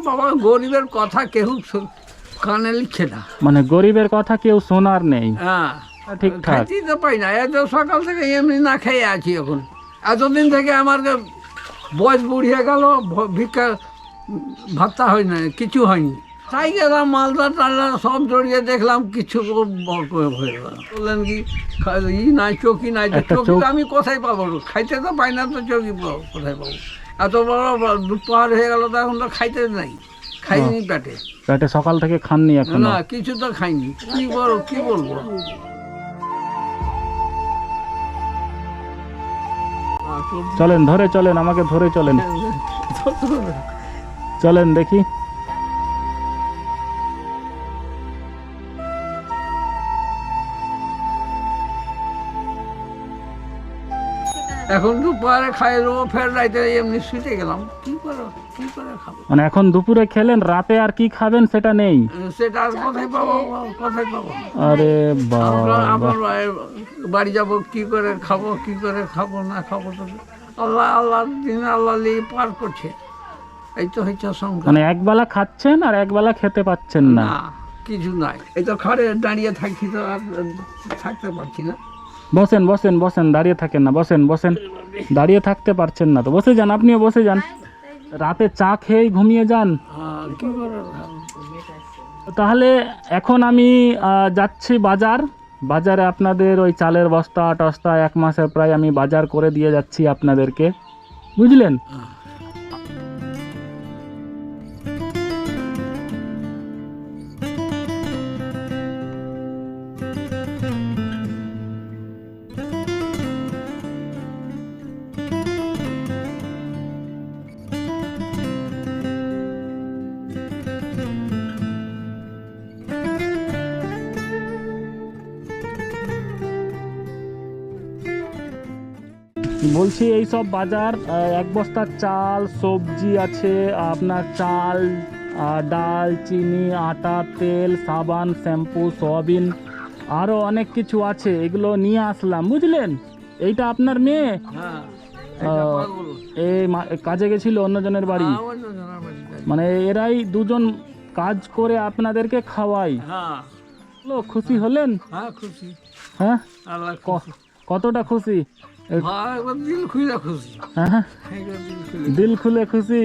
বাবা গরিবের কথা কেউ কানে লিখছে না। মানে গরিবের কথা কেউ শোনার নেই। হ্যাঁ ঠিকঠাক। খাইতেই তো পাই না, এত সকাল থেকে এমনি না খেয়ে আছি এখন। এতদিন থেকে আমার বয়স বুড়িয়ে গেল, ভিক্ষা ভাতা হয় না, কিছু হয়নি। তাই গেলাম মালদা টালদা সব জড়িয়ে দেখলাম কিছু হয়ে গেল। বললেন কি ই নাই, চৌকি নাই, তো চৌকি তো আমি কোথায় পাবো? খাইতে তো পাই না, তো চৌকি কোথায় পাবো? এত বড় দুপার হয়ে গেল, তো এখন তো খাইতে নাই, খাইনি পেটে। পেটে সকাল থেকে খাননি এখন? না কিছু তো খাইনি, কি বলবো। চলেন, ধরে চলেন, আমাকে ধরে চলেন, চলেন দেখি। এখন দুপুরে খাই দেবো, ফের রাইতে এমনি শুতে গেলাম, কি করে খাবো? মানে এখন দুপুরে খেলেন, রাতে আর কি খাবেন সেটা নেই? সেটা আর কোথায় পাবো, কোথায় পাবো? আরে বাবা, আমার বাড়ি যাবো, কি করে খাবো না খাবো, তো আল্লাহ দিন আল্লাহ নিয়ে পার করছে। এই তো হচ্ছে সংখ্যা। মানে একবেলা খাচ্ছেন আর একবেলা খেতে পাচ্ছেন না? না কিছু নাই, এই তো ঘরে দাঁড়িয়ে থাকছি, তো আর থাকতে পারছি না। বসেন বসেন বসেন, দাঁড়িয়ে থাকেন না, বসেন বসেন। দাঁড়িয়ে থাকতে পারছেন না তো বসে যান, আপনিও বসে যান। রাতে চা খেয়ে ঘুমিয়ে যান। কি করে? তাহলে এখন আমি যাচ্ছি বাজারে আপনাদের ওই চালের বস্তা টস্তা 1 মাসের প্রায় আমি বাজার করে দিয়ে যাচ্ছি আপনাদেরকে, বুঝলেন? বলছি এই সব বাজার 1 বস্তা চাল, সবজি আছে আপনার, চাল, ডাল, চিনি, আটা, তেল, সাবান, শ্যাম্পু, সয়াবিন, আরও অনেক কিছু আছে, এগুলো নিয়ে আসলাম, বুঝলেন? এইটা আপনার মেয়ে এই কাজে গেছিল অন্যজনের বাড়ি, মানে এরাই দুজন কাজ করে আপনাদেরকে খাওয়াই। খুশি হলেন? খুশি। হ্যাঁ, কতটা খুশি? দিল খুলে খুশি। হ্যাঁ, দিল খুলে খুশি।